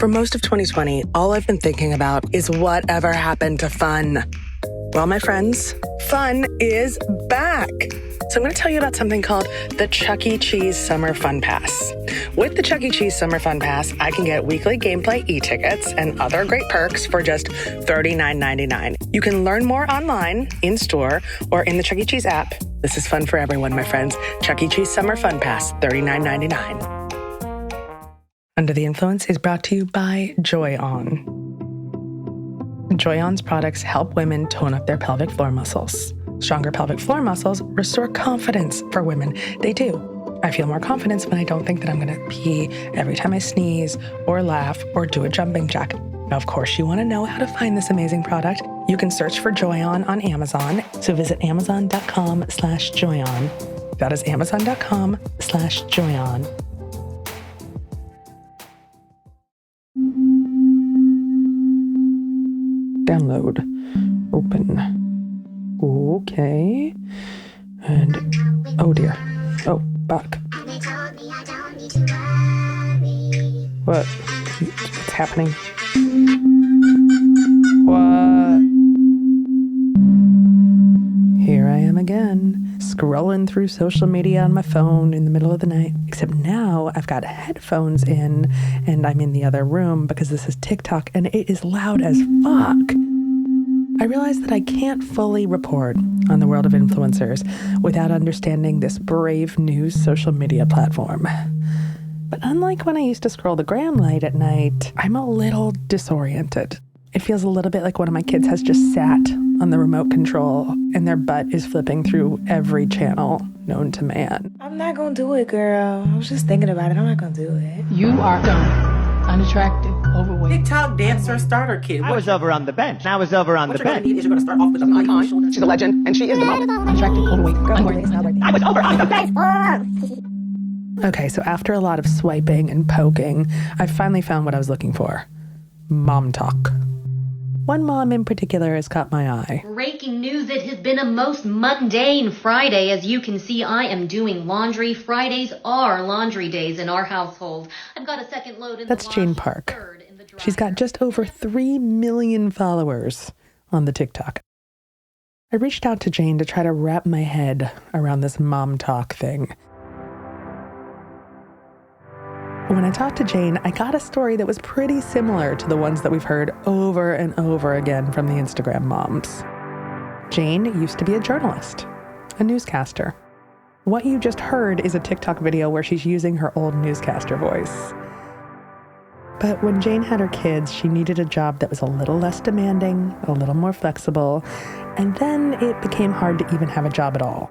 For most of 2020, all I've been thinking about is whatever happened to fun. Well, my friends, fun is back. So I'm going to tell you about something called the Chuck E. Cheese Summer Fun Pass. With the Chuck E. Cheese Summer Fun Pass, I can get weekly gameplay e-tickets and other great perks for just $39.99. You can learn more online, in-store, or in the Chuck E. Cheese app. This is fun for everyone, my friends. Chuck E. Cheese Summer Fun Pass, $39.99. Under the Influence is brought to you by Joy On. Joy On's products help women tone up their pelvic floor muscles. Stronger pelvic floor muscles restore confidence for women. They do. I feel more confidence when I don't think that I'm going to pee every time I sneeze or laugh or do a jumping jack. Now, of course, you want to know how to find this amazing product. You can search for Joy On Amazon. So visit amazon.com/joyon. That is amazon.com/joyon. Download. Open. Okay. And, oh dear. Oh, back. What? What's happening? What? Here I am again, scrolling through social media on my phone in the middle of the night. Except now I've got headphones in and I'm in the other room because this is TikTok and it is loud as fuck. I realized that I can't fully report on the world of influencers without understanding this brave new social media platform. But unlike when I used to scroll the gram late at night, I'm a little disoriented. It feels a little bit like one of my kids has just sat on the remote control and their butt is flipping through every channel known to man. I'm not gonna do it, girl. I was just thinking about it. I'm not gonna do it. You are dumb, unattractive, overweight. TikTok dancer starter kit. I was over on the bench. I was over on the bench. What you're going to start off with an icon. She's a legend, and she is the most unattractive, overweight, unworthy. I was over on the bench. Okay, so after a lot of swiping and poking, I finally found what I was looking for. Mom talk. One mom in particular has caught my eye. Breaking news, it has been a most mundane Friday. As you can see, I am doing laundry. Fridays are laundry days in our household. I've got a second load in That's the Jane wash, Park. third in the dryer. She's got just over 3 million followers on the TikTok. I reached out to Jane to try to wrap my head around this mom talk thing. When I talked to Jane, I got a story that was pretty similar to the ones that we've heard over and over again from the Instagram moms. Jane used to be a journalist, a newscaster. What you just heard is a TikTok video where she's using her old newscaster voice. But when Jane had her kids, she needed a job that was a little less demanding, a little more flexible, and then it became hard to even have a job at all.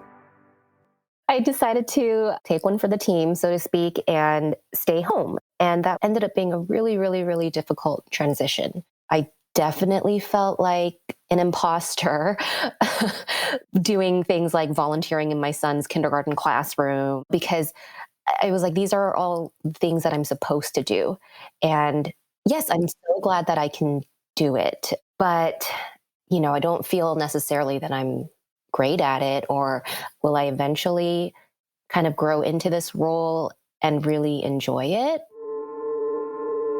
I decided to take one for the team, so to speak, and stay home. And that ended up being a really, really, really difficult transition. I definitely felt like an imposter doing things like volunteering in my son's kindergarten classroom, because I was like, these are all things that I'm supposed to do. And yes, I'm so glad that I can do it. But, you know, I don't feel necessarily that I'm great at it, or will I eventually kind of grow into this role and really enjoy it?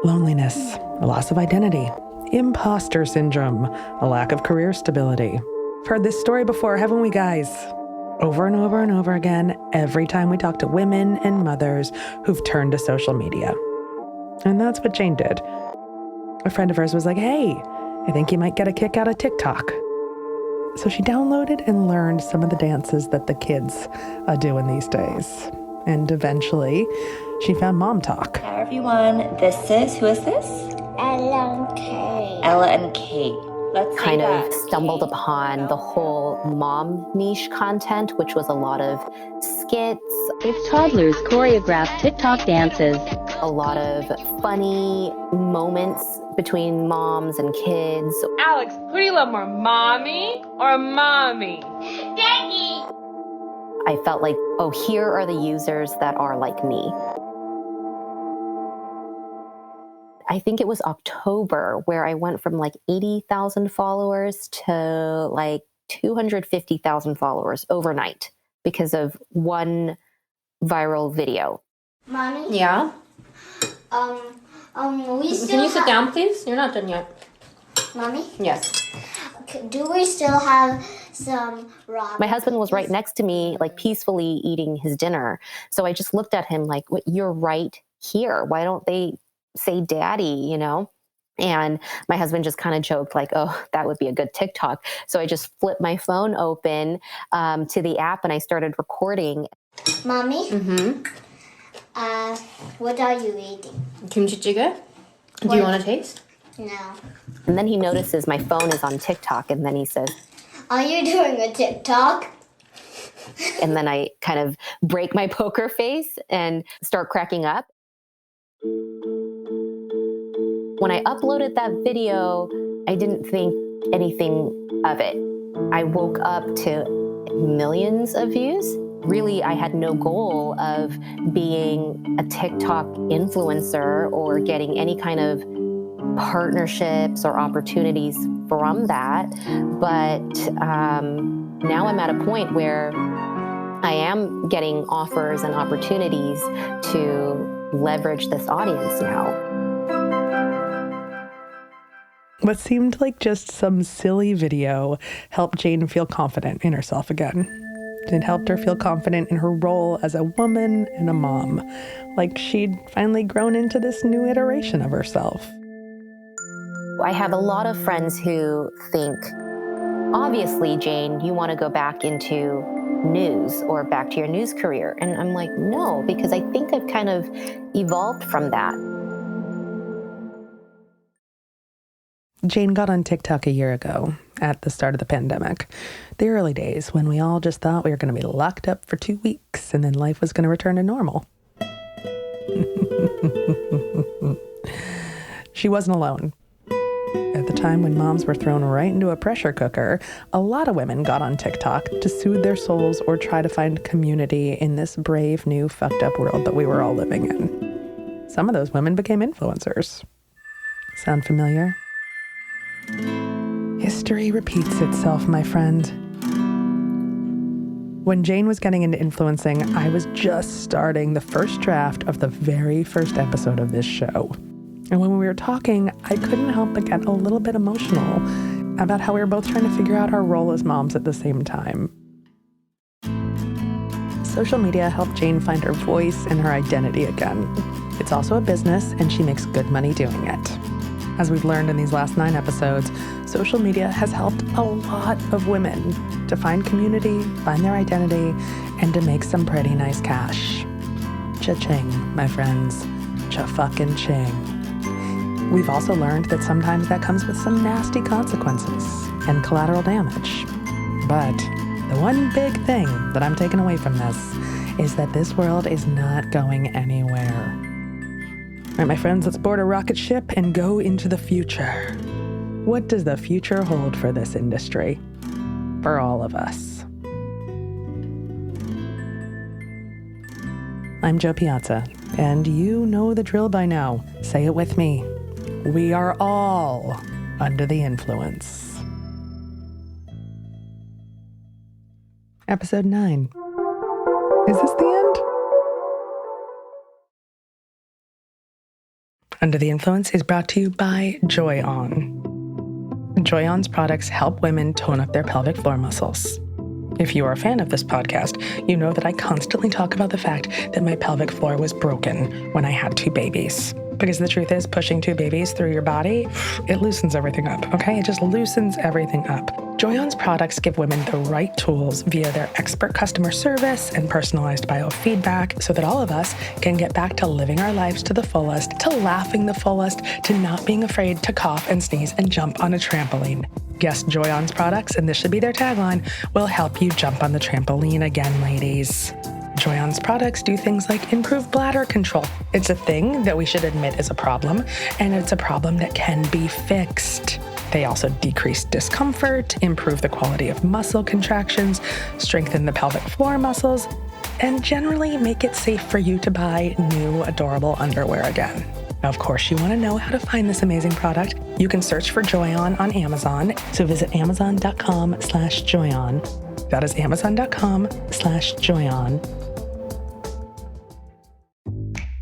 Loneliness, a loss of identity, imposter syndrome, a lack of career stability. We've heard this story before, haven't we, guys? Over and over and over again, every time we talk to women and mothers who've turned to social media. And that's what Jane did. A friend of hers was like, hey, I think you might get a kick out of TikTok. So she downloaded and learned some of the dances that the kids are doing these days. And eventually, she found Mom Talk. Hi everyone, who is this? Ella and Kate. Ella and Kate. Let's kind of stumbled upon the whole mom niche content, which was a lot of skits. It's toddlers choreographed TikTok dances. A lot of funny moments between moms and kids. Alex, who do you love more, mommy or mommy? Daddy! I felt like, oh, here are the users that are like me. I think it was October where I went from like 80,000 followers to like 250,000 followers overnight because of one viral video. Mommy? Yeah? We still Can you sit down, please? You're not done yet. Mommy? Yes. Do we still have some raw? My husband was right next to me, like peacefully eating his dinner. So I just looked at him like, you're right here. Why don't they say daddy, you know? And my husband just kind of joked like, oh, that would be a good TikTok. So I just flipped my phone open to the app and I started recording. Mommy? Mm-hmm. What are you eating? Kimchi jjigae? Do you want to taste? No. And then he notices my phone is on TikTok. And then he says, Are you doing a TikTok? and then I kind of break my poker face and start cracking up. When I uploaded that video, I didn't think anything of it. I woke up to millions of views. Really, I had no goal of being a TikTok influencer or getting any kind of partnerships or opportunities from that. But now I'm at a point where I am getting offers and opportunities to leverage this audience now. What seemed like just some silly video helped Jane feel confident in herself again. It helped her feel confident in her role as a woman and a mom, like she'd finally grown into this new iteration of herself. I have a lot of friends who think, obviously, Jane, you want to go back into news or back to your news career. And I'm like, no, because I think I've kind of evolved from that. Jane got on TikTok a year ago at the start of the pandemic, the early days when we all just thought we were going to be locked up for 2 weeks and then life was going to return to normal. She wasn't alone. At the time when moms were thrown right into a pressure cooker, a lot of women got on TikTok to soothe their souls or try to find community in this brave, new, fucked up world that we were all living in. Some of those women became influencers. Sound familiar? History repeats itself, my friend. When Jane was getting into influencing, I was just starting the first draft of the very first episode of this show. And when we were talking, I couldn't help but get a little bit emotional about how we were both trying to figure out our role as moms at the same time. Social media helped Jane find her voice and her identity again. It's also a business, and she makes good money doing it. As we've learned in these last 9 episodes, social media has helped a lot of women to find community, find their identity, and to make some pretty nice cash. Cha-ching, my friends. Cha-fucking-ching. We've also learned that sometimes that comes with some nasty consequences and collateral damage. But the one big thing that I'm taking away from this is that this world is not going anywhere. All right, my friends, let's board a rocket ship and go into the future. What does the future hold for this industry? For all of us. I'm Joe Piazza, and you know the drill by now. Say it with me. We are all under the influence. Episode 9. Is this the end? Under the Influence is brought to you by Joy On. Joy On's products help women tone up their pelvic floor muscles. If you are a fan of this podcast, you know that I constantly talk about the fact that my pelvic floor was broken when I had 2 babies. Because the truth is, pushing 2 babies through your body, it loosens everything up, okay? It just loosens everything up. Joy On's products give women the right tools via their expert customer service and personalized biofeedback so that all of us can get back to living our lives to the fullest, to laughing the fullest, to not being afraid to cough and sneeze and jump on a trampoline. Yes, Joy On's products, and this should be their tagline, will help you jump on the trampoline again, ladies. Joy On's products do things like improve bladder control. It's a thing that we should admit is a problem, and it's a problem that can be fixed. They also decrease discomfort, improve the quality of muscle contractions, strengthen the pelvic floor muscles, and generally make it safe for you to buy new, adorable underwear again. Now, of course, you want to know how to find this amazing product. You can search for Joy On Amazon. So visit amazon.com/joyon. That is amazon.com/joyon.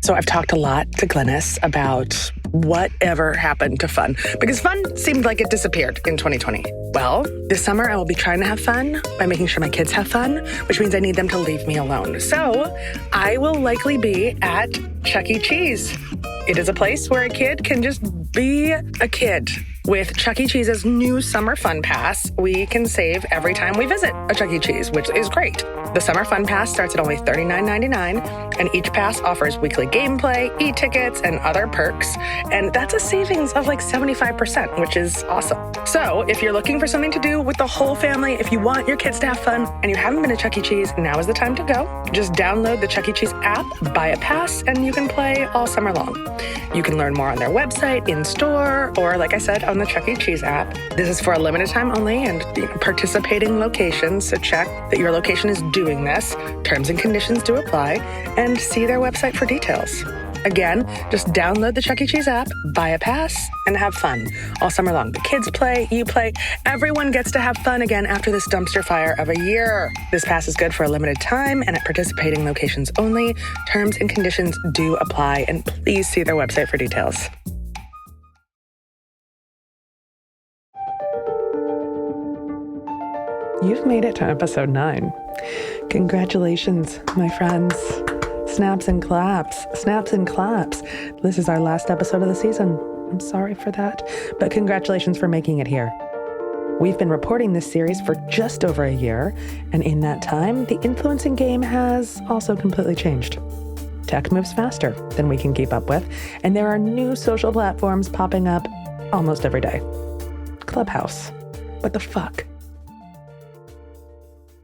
So I've talked a lot to Glynis about whatever happened to fun? Because fun seemed like it disappeared in 2020. Well, this summer I will be trying to have fun by making sure my kids have fun, which means I need them to leave me alone. So I will likely be at Chuck E. Cheese. It is a place where a kid can just be a kid. With Chuck E. Cheese's new Summer Fun Pass, we can save every time we visit a Chuck E. Cheese, which is great. The Summer Fun Pass starts at only $39.99, and each pass offers weekly gameplay, e-tickets, and other perks. And that's a savings of like 75%, which is awesome. So if you're looking for something to do with the whole family, if you want your kids to have fun, and you haven't been to Chuck E. Cheese, now is the time to go. Just download the Chuck E. Cheese app, buy a pass, and you can play all summer long. You can learn more on their website, in-store, or like I said, on the Chuck E. Cheese app. This is for a limited time only and participating locations, so check that your location is doing this. Terms and conditions do apply, and see their website for details. Again, just download the Chuck E. Cheese app, buy a pass, and have fun all summer long. The kids play, you play, everyone gets to have fun again after this dumpster fire of a year. This pass is good for a limited time and at participating locations only. Terms and conditions do apply, and please see their website for details. You've made it to episode 9. Congratulations, my friends. Snaps and claps. Snaps and claps. This is our last episode of the season. I'm sorry for that, but congratulations for making it here. We've been reporting this series for just over a year, and in that time, the influencing game has also completely changed. Tech moves faster than we can keep up with, and there are new social platforms popping up almost every day. Clubhouse. What the fuck?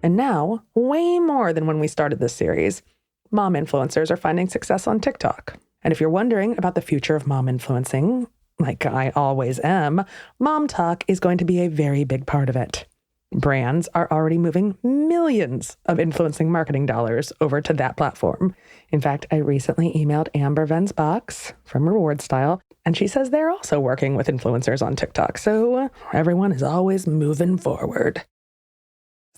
And now, way more than when we started this series, mom influencers are finding success on TikTok. And if you're wondering about the future of mom influencing, like I always am, Mom Talk is going to be a very big part of it. Brands are already moving millions of influencing marketing dollars over to that platform. In fact, I recently emailed Amber Vensbox from Reward Style, and she says they're also working with influencers on TikTok. So everyone is always moving forward.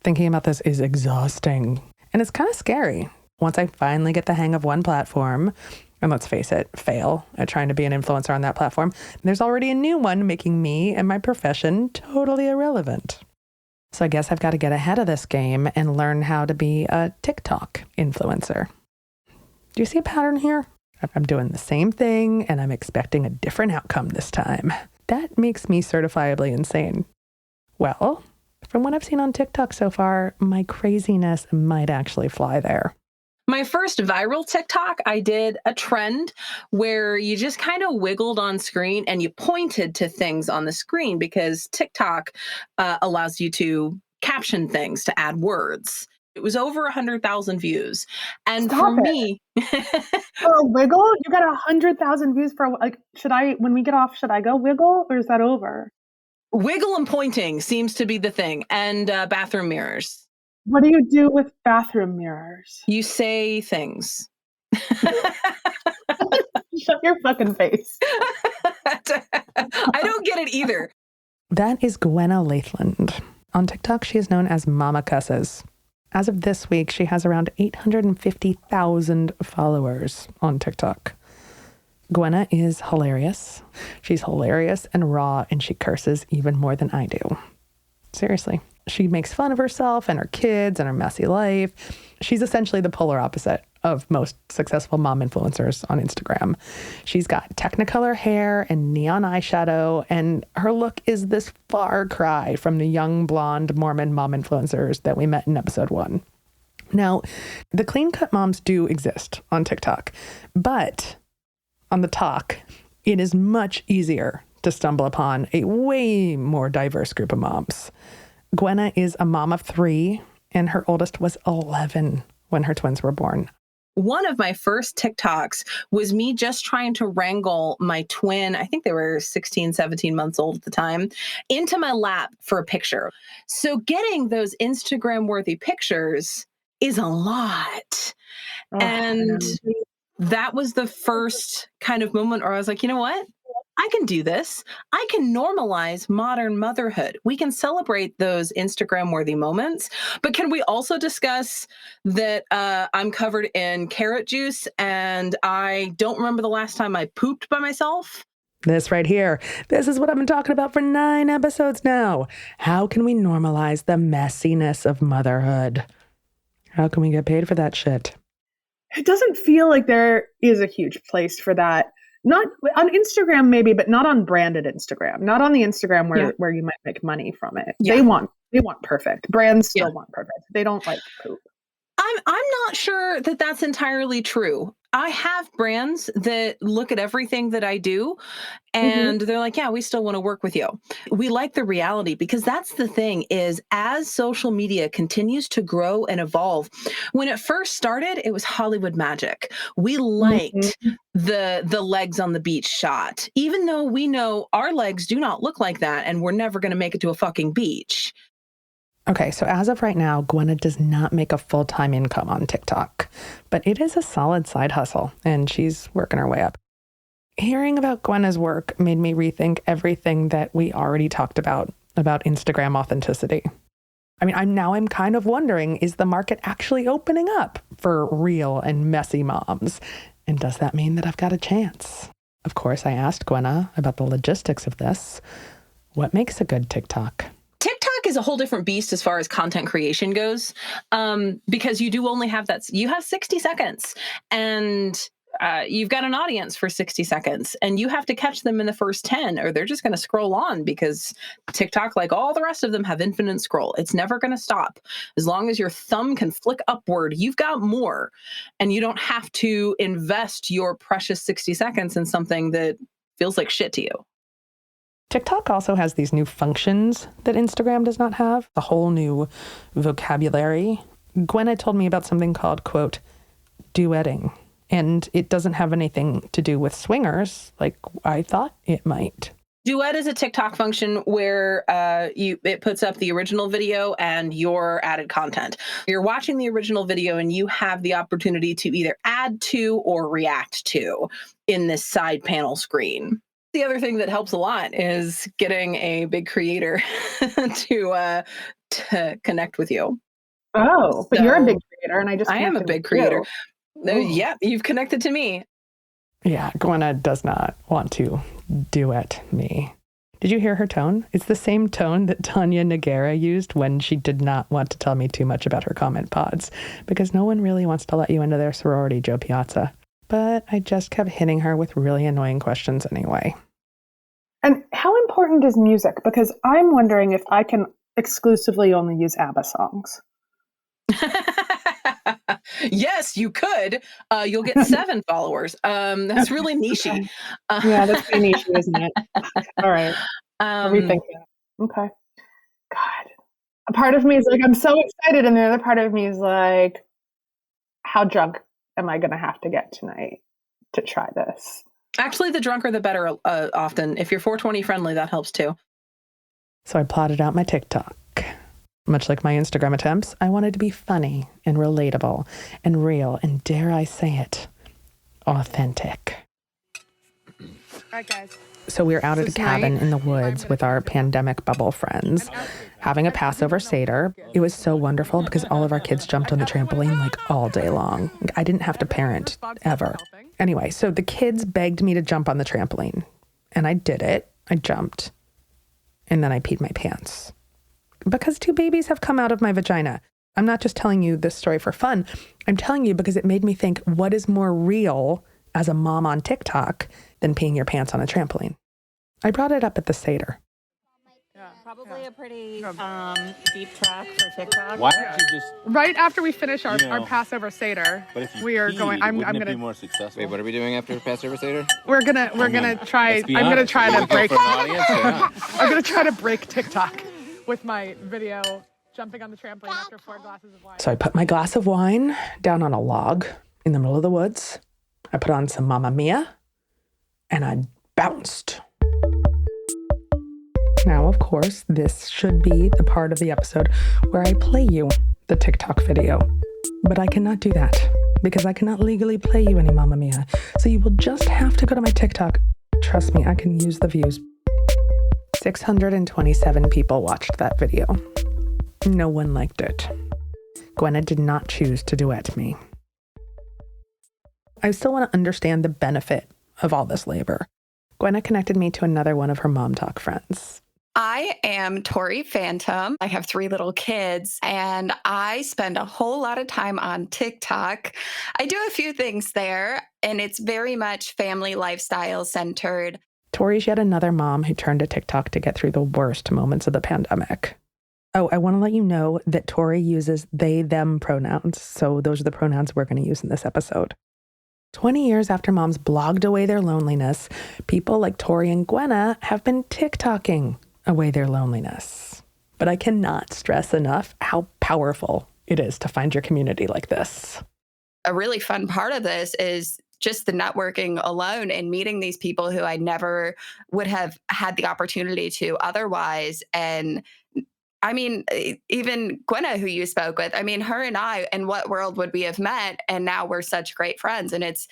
Thinking about this is exhausting, and it's kind of scary. Once I finally get the hang of one platform, and let's face it, fail at trying to be an influencer on that platform, there's already a new one making me and my profession totally irrelevant. So I guess I've got to get ahead of this game and learn how to be a TikTok influencer. Do you see a pattern here? I'm doing the same thing, and I'm expecting a different outcome this time. That makes me certifiably insane. Well, from what I've seen on TikTok so far, my craziness might actually fly there. My first viral TikTok, I did a trend where you just kind of wiggled on screen and you pointed to things on the screen because TikTok allows you to caption things, to add words. It was over 100,000 views. And Stop for it. me... For a wiggle? You got 100,000 views for, like, when we get off, should I go wiggle or is that over? Wiggle and pointing seems to be the thing. And bathroom mirrors. What do you do with bathroom mirrors? You say things. Shut your fucking face. I don't get it either. That is Gwenna Lathland. On TikTok, she is known as Mama Cusses. As of this week, she has around 850,000 followers on TikTok. Gwenna is hilarious. She's hilarious and raw, and she curses even more than I do. Seriously. She makes fun of herself and her kids and her messy life. She's essentially the polar opposite of most successful mom influencers on Instagram. She's got Technicolor hair and neon eyeshadow, and her look is this far cry from the young, blonde Mormon mom influencers that we met in episode 1. Now, the clean-cut moms do exist on TikTok, but on the talk, it is much easier to stumble upon a way more diverse group of moms. Gwenna is a mom of 3, and her oldest was 11 when her twins were born. One of my first TikToks was me just trying to wrangle my twin, I think they were 16, 17 months old at the time, into my lap for a picture. So getting those Instagram-worthy pictures is a lot. And that was the first kind of moment where I was like, you know what? I can do this. I can normalize modern motherhood. We can celebrate those Instagram-worthy moments, but can we also discuss that I'm covered in carrot juice and I don't remember the last time I pooped by myself? This right here. This is what I've been talking about for 9 episodes now. How can we normalize the messiness of motherhood? How can we get paid for that shit? It doesn't feel like there is a huge place for that. Not on Instagram, maybe, but not on branded Instagram. Not on the Instagram where you might make money from it. Yeah. They want perfect. Brands still want perfect. They don't like poop. I'm not sure that that's entirely true. I have brands that look at everything that I do and they're like, yeah, we still want to work with you. We like the reality, because that's the thing is, as social media continues to grow and evolve, when it first started, it was Hollywood magic. We liked the legs on the beach shot, even though we know our legs do not look like that and we're never going to make it to a fucking beach. Okay, so as of right now, Gwenna does not make a full-time income on TikTok, but it is a solid side hustle, and she's working her way up. Hearing about Gwenna's work made me rethink everything that we already talked about Instagram authenticity. I mean, I'm kind of wondering, is the market actually opening up for real and messy moms? And does that mean that I've got a chance? Of course, I asked Gwenna about the logistics of this. What makes a good TikTok? TikTok is a whole different beast as far as content creation goes, because you do only have you have 60 seconds and you've got an audience for 60 seconds and you have to catch them in the first 10 or they're just going to scroll on, because TikTok, like all the rest of them, have infinite scroll. It's never going to stop. As long as your thumb can flick upward, you've got more, and you don't have to invest your precious 60 seconds in something that feels like shit to you. TikTok also has these new functions that Instagram does not have, a whole new vocabulary. Gwenna told me about something called, quote, duetting, and it doesn't have anything to do with swingers like I thought it might. Duet is a TikTok function where it puts up the original video and your added content. You're watching the original video and you have the opportunity to either add to or react to in this side panel screen. The other thing that helps a lot is getting a big creator to connect with you. Oh, but you're a big creator, and I am a big creator. Yeah, you've connected to me. Yeah, Gwenna does not want to duet me. Did you hear her tone? It's the same tone that Tanya Nagara used when she did not want to tell me too much about her comment pods, because no one really wants to let you into their sorority, Joe Piazza. But I just kept hitting her with really annoying questions anyway. And how important is music? Because I'm wondering if I can exclusively only use ABBA songs. Yes, you could. You'll get 7 followers. That's really nichey. Yeah, that's pretty nichey, isn't it? All right. Rethinking. Okay. God. A part of me is like, I'm so excited. And the other part of me is like, how drunk am I going to have to get tonight to try this? Actually, the drunker, the better often. If you're 420 friendly, that helps too. So I plotted out my TikTok. Much like my Instagram attempts, I wanted to be funny and relatable and real and, dare I say it, authentic. All right, guys. So we were out at a cabin in the woods with our pandemic bubble friends, having a Passover Seder. It was so wonderful because all of our kids jumped on the trampoline like all day long. I didn't have to parent ever. Anyway, so the kids begged me to jump on the trampoline, and I did it. I jumped, and then I peed my pants. Because 2 babies have come out of my vagina. I'm not just telling you this story for fun. I'm telling you because it made me think, what is more real as a mom on TikTok than peeing your pants on a trampoline? I brought it up at the Seder. Yeah, probably a pretty deep track for TikTok. Why don't you just right after we finish our Passover Seder, we are going. I'm going to be more successful. Wait, what are we doing after Passover Seder? We're gonna try. I'm going to try to break. I'm going to try to break TikTok with my video jumping on the trampoline after 4 glasses of wine. So I put my glass of wine down on a log in the middle of the woods. I put on some Mamma Mia, and I bounced. Now, of course, this should be the part of the episode where I play you the TikTok video. But I cannot do that because I cannot legally play you any Mamma Mia. So you will just have to go to my TikTok. Trust me, I can use the views. 627 people watched that video. No one liked it. Gwenna did not choose to duet me. I still want to understand the benefit of all this labor. Gwenna connected me to another one of her Mom Talk friends. I am Tori Phantom. I have 3 little kids, and I spend a whole lot of time on TikTok. I do a few things there, and it's very much family lifestyle centered. Tori's yet another mom who turned to TikTok to get through the worst moments of the pandemic. Oh, I want to let you know that Tori uses they, them pronouns, so those are the pronouns we're going to use in this episode. 20 years after moms blogged away their loneliness, people like Tori and Gwenna have been TikToking away their loneliness. But I cannot stress enough how powerful it is to find your community like this. A really fun part of this is just the networking alone and meeting these people who I never would have had the opportunity to otherwise. And I mean, even Gwenna, who you spoke with, I mean, her and I, in what world would we have met? And now we're such great friends. And it's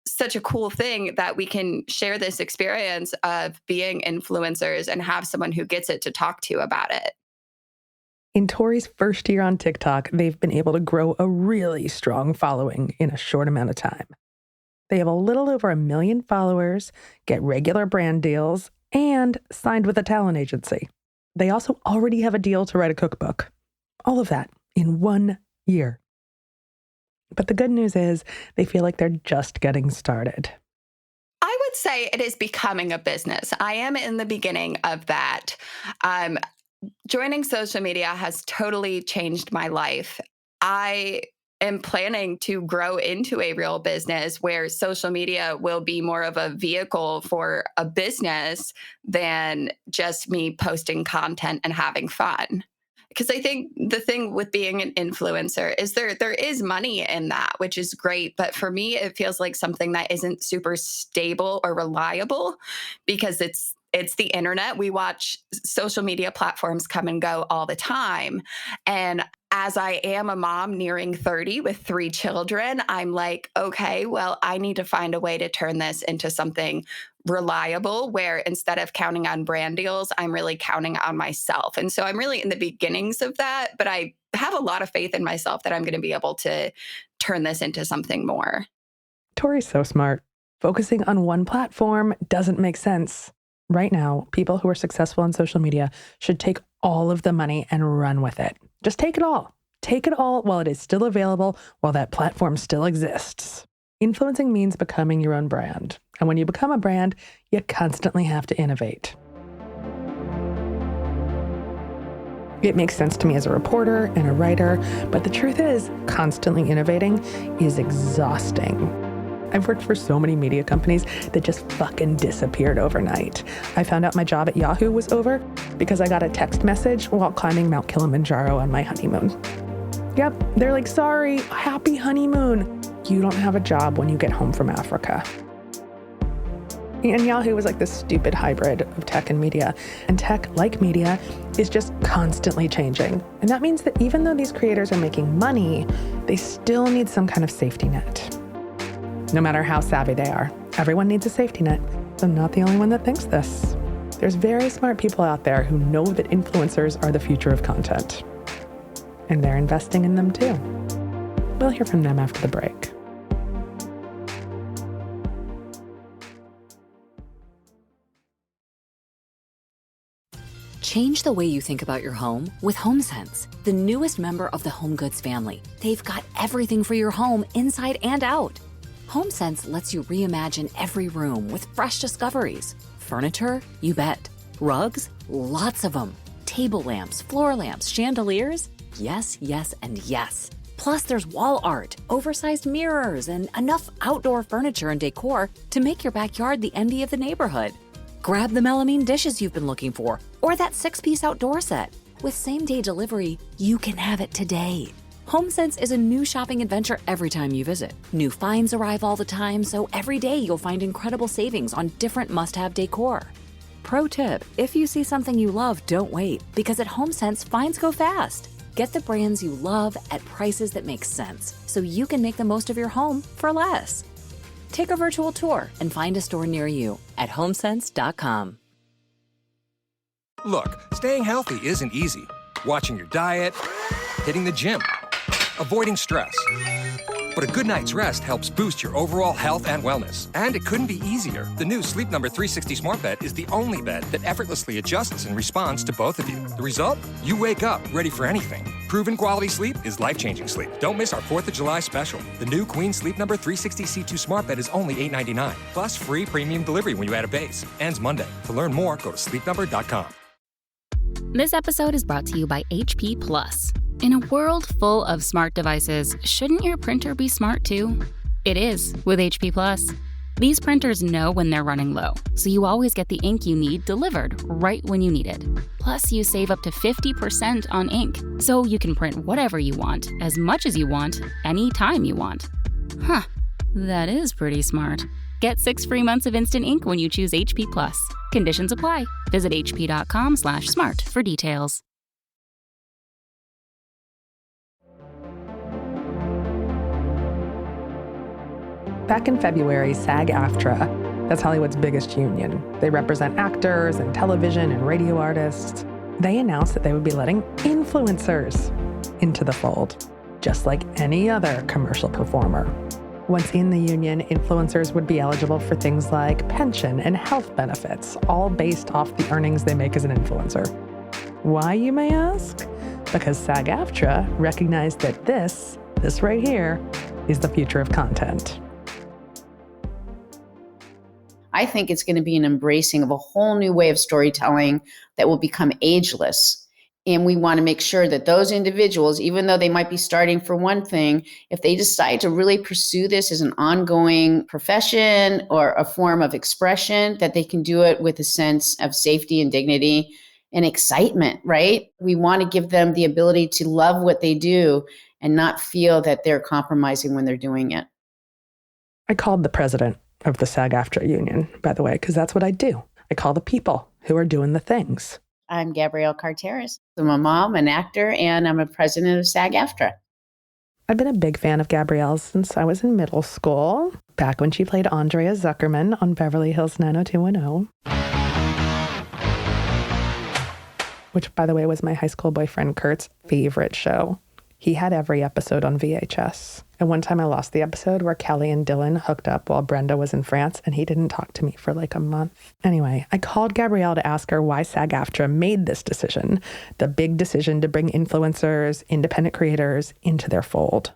such a cool thing that we can share this experience of being influencers and have someone who gets it to talk to about it. In Tori's first year on TikTok, they've been able to grow a really strong following in a short amount of time. They have a little over 1 million followers, get regular brand deals, and signed with a talent agency. They also already have a deal to write a cookbook. All of that in 1 year. But the good news is they feel like they're just getting started. I would say it is becoming a business. I am in the beginning of that. Joining social media has totally changed my life. I am planning to grow into a real business where social media will be more of a vehicle for a business than just me posting content and having fun. Because I think the thing with being an influencer is there is money in that, which is great. But for me, it feels like something that isn't super stable or reliable because it's the internet. We watch social media platforms come and go all the time. And as I am a mom nearing 30 with 3 children, I'm like, okay, well, I need to find a way to turn this into something reliable where instead of counting on brand deals, I'm really counting on myself. And so I'm really in the beginnings of that, but I have a lot of faith in myself that I'm going to be able to turn this into something more. Tori's so smart. Focusing on one platform doesn't make sense. Right now, people who are successful on social media should take all of the money and run with it. Just take it all. Take it all while it is still available, while that platform still exists. Influencing means becoming your own brand. And when you become a brand, you constantly have to innovate. It makes sense to me as a reporter and a writer, but the truth is, constantly innovating is exhausting. I've worked for so many media companies that just fucking disappeared overnight. I found out my job at Yahoo was over because I got a text message while climbing Mount Kilimanjaro on my honeymoon. Yep, they're like, sorry, happy honeymoon. You don't have a job when you get home from Africa. And Yahoo was like this stupid hybrid of tech and media. And tech, like media, is just constantly changing. And that means that even though these creators are making money, they still need some kind of safety net. No matter how savvy they are, everyone needs a safety net. I'm not the only one that thinks this. There's very smart people out there who know that influencers are the future of content. And they're investing in them too. We'll hear from them after the break. Change the way you think about your home with HomeSense, the newest member of the home goods family. They've got everything for your home inside and out. HomeSense lets you reimagine every room with fresh discoveries. Furniture? You bet. Rugs? Lots of them. Table lamps, floor lamps, chandeliers? Yes, yes, and yes. Plus, there's wall art, oversized mirrors, and enough outdoor furniture and decor to make your backyard the envy of the neighborhood. Grab the melamine dishes you've been looking for, or that 6-piece outdoor set. With same-day delivery, you can have it today. HomeSense is a new shopping adventure every time you visit. New finds arrive all the time, so every day you'll find incredible savings on different must-have decor. Pro tip, if you see something you love, don't wait, because at HomeSense, finds go fast. Get the brands you love at prices that make sense, so you can make the most of your home for less. Take a virtual tour and find a store near you at homesense.com. Look, staying healthy isn't easy. Watching your diet, hitting the gym, avoiding stress. But a good night's rest helps boost your overall health and wellness. And it couldn't be easier. The new Sleep Number 360 Smart Bed is the only bed that effortlessly adjusts and responds to both of you. The result? You wake up ready for anything. Proven quality sleep is life-changing sleep. Don't miss our 4th of July special. The new Queen Sleep Number 360 C2 Smart Bed is only $8.99. Plus free premium delivery when you add a base. Ends Monday. To learn more, go to sleepnumber.com. This episode is brought to you by HP Plus. In a world full of smart devices, shouldn't your printer be smart too? It is with HP Plus. These printers know when they're running low, so you always get the ink you need delivered right when you need it. Plus, you save up to 50% on ink, so you can print whatever you want, as much as you want, anytime you want. Huh, that is pretty smart. Get 6 free months of instant ink when you choose HP Plus. Conditions apply. Visit hp.com/smart for details. Back in February, SAG-AFTRA, that's Hollywood's biggest union. They represent actors and television and radio artists. They announced that they would be letting influencers into the fold, just like any other commercial performer. Once in the union, influencers would be eligible for things like pension and health benefits, all based off the earnings they make as an influencer. Why, you may ask? Because SAG-AFTRA recognized that this right here, is the future of content. I think it's going to be an embracing of a whole new way of storytelling that will become ageless. And we want to make sure that those individuals, even though they might be starting for one thing, if they decide to really pursue this as an ongoing profession or a form of expression, that they can do it with a sense of safety and dignity and excitement, right? We want to give them the ability to love what they do and not feel that they're compromising when they're doing it. I called the president of the SAG-AFTRA union, by the way, because that's what I do. I call the people who are doing the things. I'm Gabrielle Carteris. I'm a mom, an actor, and I'm a president of SAG-AFTRA. I've been a big fan of Gabrielle since I was in middle school, back when she played Andrea Zuckerman on Beverly Hills 90210, which, by the way, was my high school boyfriend Kurt's favorite show. He had every episode on VHS. And one time I lost the episode where Kelly and Dylan hooked up while Brenda was in France, and he didn't talk to me for like a month. Anyway, I called Gabrielle to ask her why SAG-AFTRA made this decision, the big decision to bring influencers, independent creators into their fold.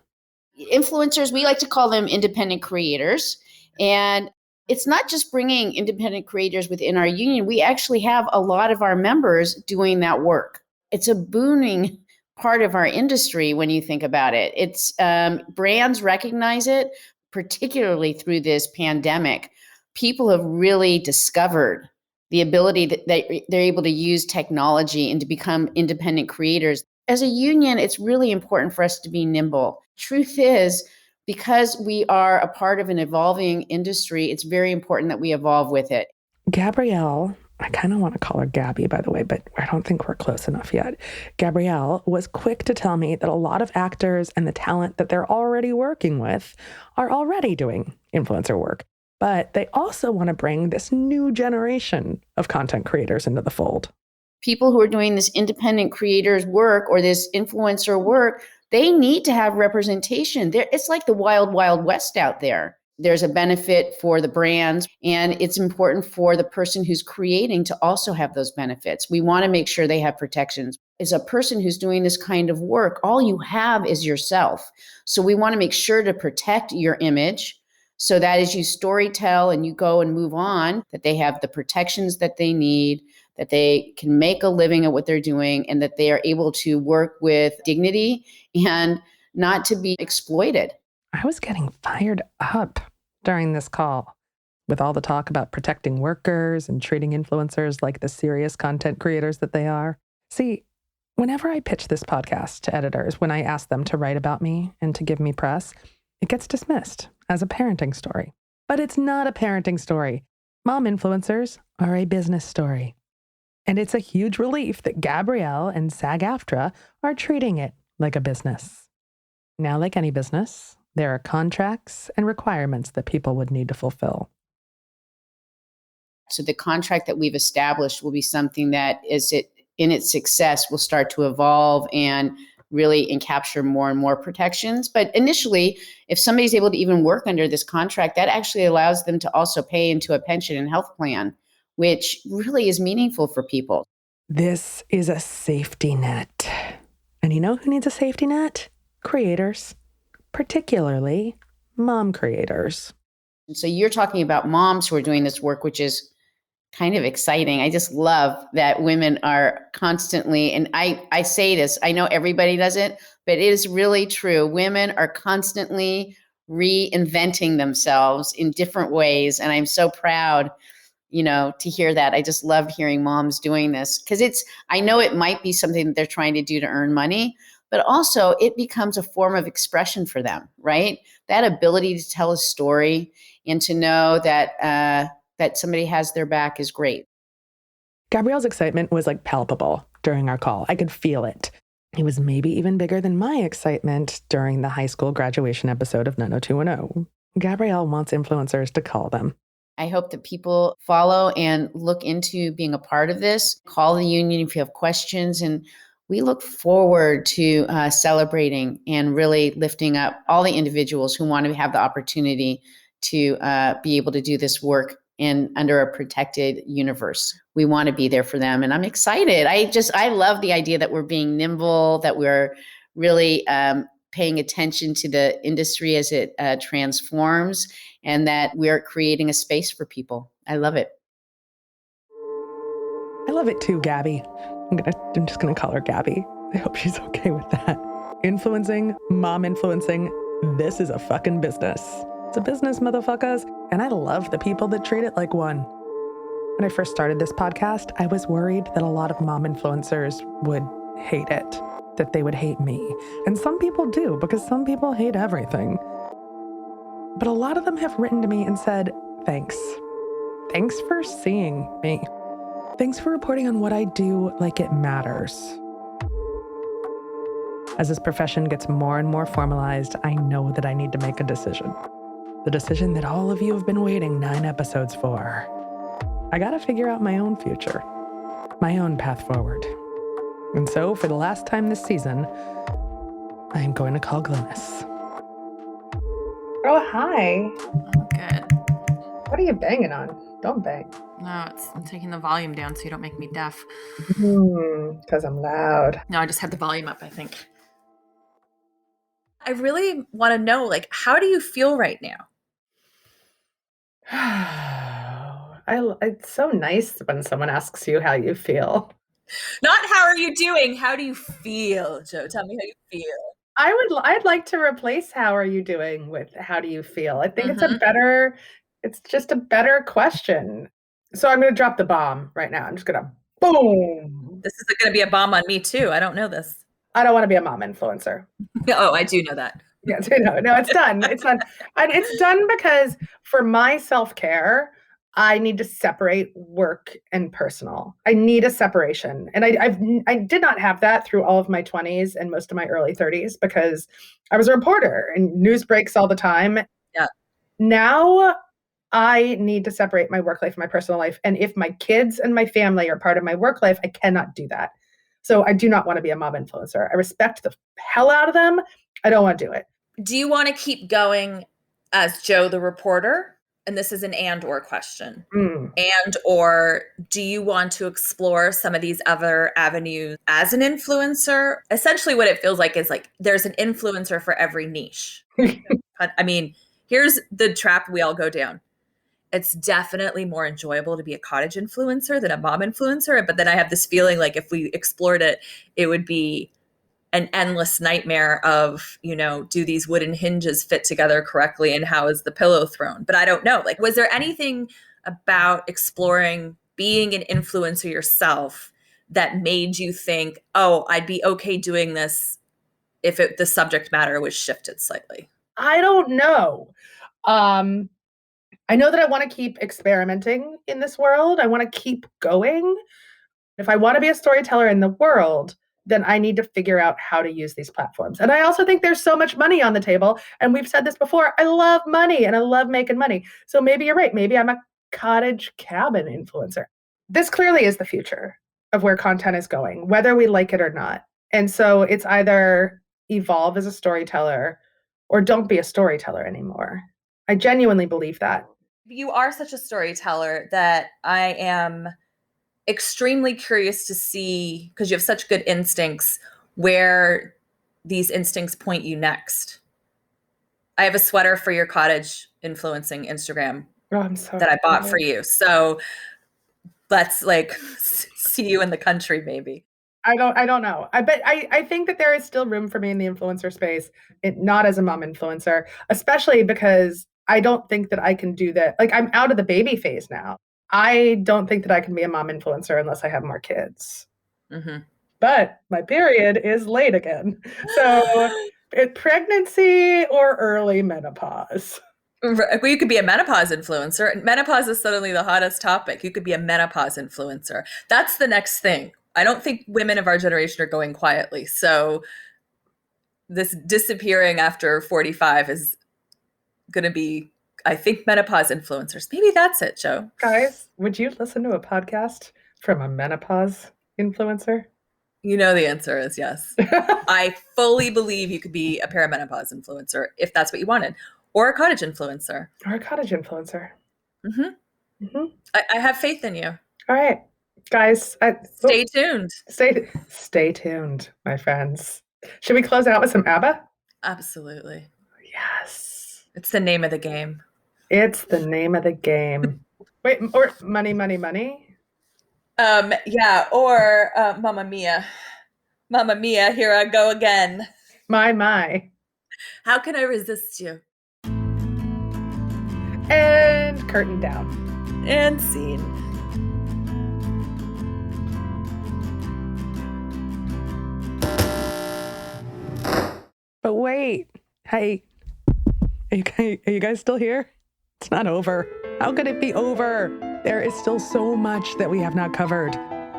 Influencers, we like to call them independent creators. And it's not just bringing independent creators within our union. We actually have a lot of our members doing that work. It's a booming part of our industry when you think about it. It's brands recognize it, particularly through this pandemic. People have really discovered the ability that they're able to use technology and to become independent creators. As a union, it's really important for us to be nimble. Truth is, because we are a part of an evolving industry, it's very important that we evolve with it. Gabrielle, I kind of want to call her Gabby, by the way, but I don't think we're close enough yet. Gabrielle was quick to tell me that a lot of actors and the talent that they're already working with are already doing influencer work. But they also want to bring this new generation of content creators into the fold. People who are doing this independent creators work or this influencer work, they need to have representation. It's like the wild, wild west out there. There's a benefit for the brands, and it's important for the person who's creating to also have those benefits. We want to make sure they have protections. As a person who's doing this kind of work, all you have is yourself. So we want to make sure to protect your image so that as you storytell and you go and move on, that they have the protections that they need, that they can make a living at what they're doing, and that they are able to work with dignity and not to be exploited. I was getting fired up during this call with all the talk about protecting workers and treating influencers like the serious content creators that they are. See, whenever I pitch this podcast to editors, when I ask them to write about me and to give me press, it gets dismissed as a parenting story. But it's not a parenting story. Mom influencers are a business story. And it's a huge relief that Gabrielle and SAG-AFTRA are treating it like a business. Now, like any business, there are contracts and requirements that people would need to fulfill. So the contract that we've established will be something that in its success will start to evolve and really and capture more and more protections. But initially, if somebody's able to even work under this contract, that actually allows them to also pay into a pension and health plan, which really is meaningful for people. This is a safety net. And you know who needs a safety net? Creators, particularly mom creators. And so you're talking about moms who are doing this work, which is kind of exciting. I just love that women are constantly, and I say this, I know everybody does it, but it is really true. Women are constantly reinventing themselves in different ways. And I'm so proud, to hear that. I just love hearing moms doing this because I know it might be something that they're trying to do to earn money, but also it becomes a form of expression for them, right? That ability to tell a story and to know that somebody has their back is great. Gabrielle's excitement was palpable during our call. I could feel it. It was maybe even bigger than my excitement during the high school graduation episode of 90210. Gabrielle wants influencers to call them. I hope that people follow and look into being a part of this. Call the union if you have questions. And we look forward to celebrating and really lifting up all the individuals who want to have the opportunity to be able to do this work under a protected universe. We want to be there for them. And I'm excited. I love the idea that we're being nimble, that we're really paying attention to the industry as it transforms, and that we're creating a space for people. I love it. I love it too, Gabby. I'm just going to call her Gabby. I hope she's okay with that. Influencing, mom influencing, this is a fucking business. It's a business, motherfuckers. And I love the people that treat it like one. When I first started this podcast, I was worried that a lot of mom influencers would hate it, that they would hate me. And some people do, because some people hate everything. But a lot of them have written to me and said, thanks. Thanks for seeing me. Thanks for reporting on what I do like it matters. As this profession gets more and more formalized, I know that I need to make a decision. The decision that all of you have been waiting 9 episodes for. I gotta figure out my own future, my own path forward. And so, for the last time this season, I am going to call Glynis. Oh, hi. Good. What are you banging on? Don't bang. No, I'm taking the volume down so you don't make me deaf. Because I'm loud. No, I just had the volume up, I think. I really want to know, how do you feel right now? It's so nice when someone asks you how you feel. Not how are you doing? How do you feel, Joe? Tell me how you feel. I'd like to replace how are you doing with how do you feel? I think it's just a better question. So I'm going to drop the bomb right now. I'm just going to boom. This is going to be a bomb on me too. I don't know this. I don't want to be a mom influencer. Oh, I do know that. Yes, no, it's done. It's done. It's done because for my self-care, I need to separate work and personal. I need a separation. And I did not have that through all of my 20s and most of my early 30s because I was a reporter and news breaks all the time. Yeah. Now I need to separate my work life and my personal life. And if my kids and my family are part of my work life, I cannot do that. So I do not want to be a mom influencer. I respect the hell out of them. I don't want to do it. Do you want to keep going as Joe the reporter? And this is an and/or question. And/or do you want to explore some of these other avenues as an influencer? Essentially what it feels like is there's an influencer for every niche. I mean, here's the trap we all go down. It's definitely more enjoyable to be a cottage influencer than a mom influencer. But then I have this feeling if we explored it, it would be an endless nightmare of, do these wooden hinges fit together correctly and how is the pillow thrown? But I don't know. Was there anything about exploring being an influencer yourself that made you think, oh, I'd be okay doing this if the subject matter was shifted slightly? I don't know. I know that I want to keep experimenting in this world. I want to keep going. If I want to be a storyteller in the world, then I need to figure out how to use these platforms. And I also think there's so much money on the table. And we've said this before, I love money and I love making money. So maybe you're right. Maybe I'm a cottage cabin influencer. This clearly is the future of where content is going, whether we like it or not. And so it's either evolve as a storyteller or don't be a storyteller anymore. I genuinely believe that. You are such a storyteller that I am extremely curious to see, because you have such good instincts, where these instincts point you next. I have a sweater for your cottage influencing Instagram that I bought for you. So let's like see you in the country, maybe. I don't know. I think that there is still room for me in the influencer space, not as a mom influencer, especially because I don't think that I can do that. Like, I'm out of the baby phase now. I don't think that I can be a mom influencer unless I have more kids. Mm-hmm. But my period is late again. So pregnancy or early menopause. Well, you could be a menopause influencer. Menopause is suddenly the hottest topic. You could be a menopause influencer. That's the next thing. I don't think women of our generation are going quietly. So this disappearing after 45 is going to be, I think, menopause influencers. Maybe that's it, Joe. Guys, would you listen to a podcast from a menopause influencer? You know the answer is yes. I fully believe you could be a perimenopause influencer if that's what you wanted. Or a cottage influencer. Or a cottage influencer. Mm-hmm. Mm-hmm. I have faith in you. All right. Guys, stay tuned. Stay tuned, my friends. Should we close out with some ABBA? Absolutely. Yes. It's the name of the game. It's the name of the game. Wait, or Money, Money, Money? Yeah, or Mamma Mia. Mamma Mia, here I go again. My. How can I resist you? And curtain down. And scene. But wait. Hey. Are you guys still here? It's not over. How could it be over? There is still so much that we have not covered.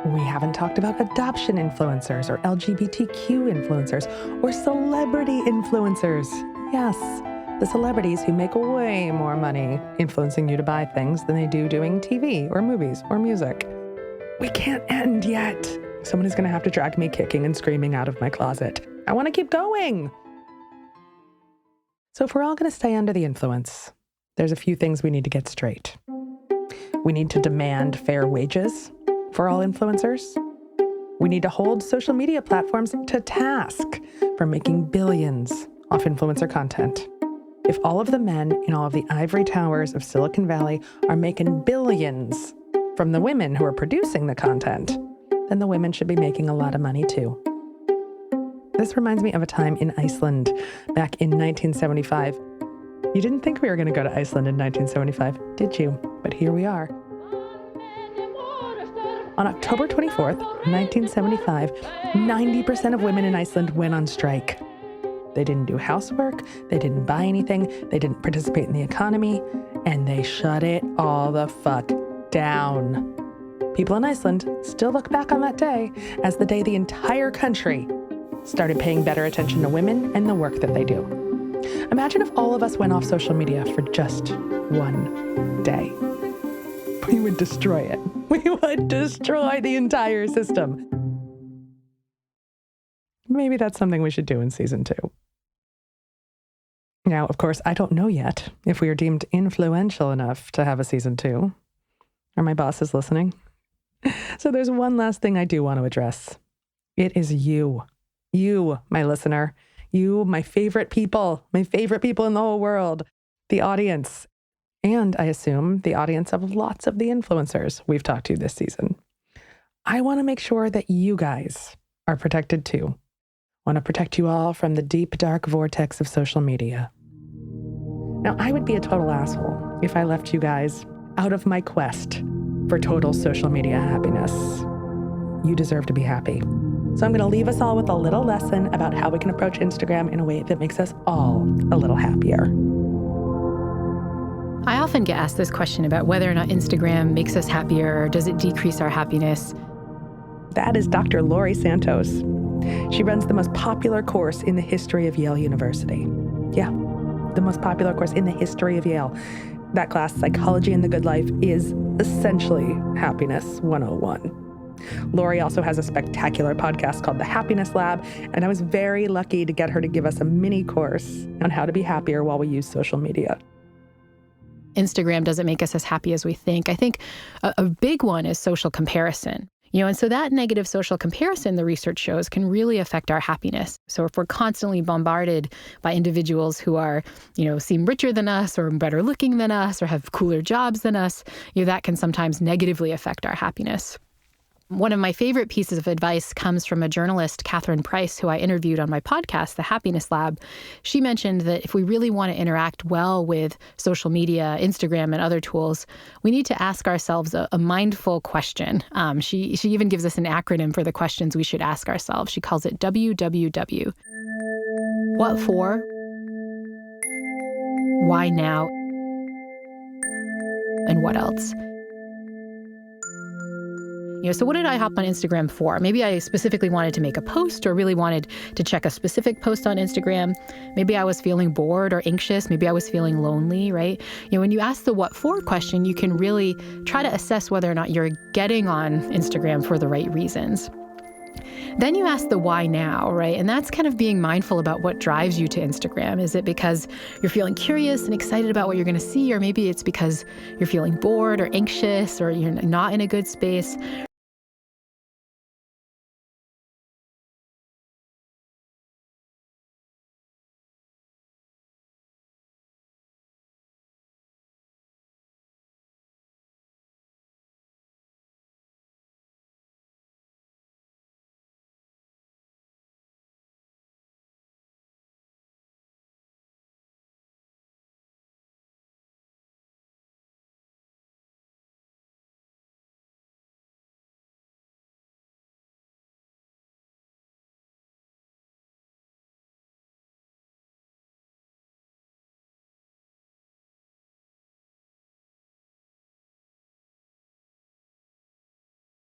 We haven't talked about adoption influencers or LGBTQ influencers or celebrity influencers. Yes, the celebrities who make way more money influencing you to buy things than they do doing TV or movies or music. We can't end yet. Someone is going to have to drag me kicking and screaming out of my closet. I want to keep going. So if we're all going to stay under the influence, there's a few things we need to get straight. We need to demand fair wages for all influencers. We need to hold social media platforms to task for making billions off influencer content. If all of the men in all of the ivory towers of Silicon Valley are making billions from the women who are producing the content, then the women should be making a lot of money too. This reminds me of a time in Iceland back in 1975. You didn't think we were going to go to Iceland in 1975, did you? But here we are. On October 24th, 1975, 90% of women in Iceland went on strike. They didn't do housework, they didn't buy anything, they didn't participate in the economy, and they shut it all the fuck down. People in Iceland still look back on that day as the day the entire country started paying better attention to women and the work that they do. Imagine if all of us went off social media for just one day. We would destroy it. We would destroy the entire system. Maybe that's something we should do in season 2. Now, of course, I don't know yet if we are deemed influential enough to have a season 2. Are my bosses listening? So there's one last thing I do want to address. It is you. You, my listener. You, my favorite people in the whole world. The audience. And I assume the audience of lots of the influencers we've talked to this season. I want to make sure that you guys are protected too. I want to protect you all from the deep, dark vortex of social media. Now, I would be a total asshole if I left you guys out of my quest for total social media happiness. You deserve to be happy. So I'm going to leave us all with a little lesson about how we can approach Instagram in a way that makes us all a little happier. I often get asked this question about whether or not Instagram makes us happier or does it decrease our happiness? That is Dr. Lori Santos. She runs the most popular course in the history of Yale University. Yeah, the most popular course in the history of Yale. That class, Psychology and the Good Life, is essentially Happiness 101. Lori also has a spectacular podcast called The Happiness Lab, and I was very lucky to get her to give us a mini course on how to be happier while we use social media. Instagram doesn't make us as happy as we think. I think a big one is social comparison. And so that negative social comparison, the research shows, can really affect our happiness. So if we're constantly bombarded by individuals who are, seem richer than us or better looking than us or have cooler jobs than us, that can sometimes negatively affect our happiness. One of my favorite pieces of advice comes from a journalist, Catherine Price, who I interviewed on my podcast, The Happiness Lab. She mentioned that if we really want to interact well with social media, Instagram, and other tools, we need to ask ourselves a mindful question. She even gives us an acronym for the questions we should ask ourselves. She calls it WWW. What for? Why now? And what else? So what did I hop on Instagram for? Maybe I specifically wanted to make a post or really wanted to check a specific post on Instagram. Maybe I was feeling bored or anxious. Maybe I was feeling lonely, right? When you ask the what for question, you can really try to assess whether or not you're getting on Instagram for the right reasons. Then you ask the why now, right? And that's kind of being mindful about what drives you to Instagram. Is it because you're feeling curious and excited about what you're going to see? Or maybe it's because you're feeling bored or anxious or you're not in a good space.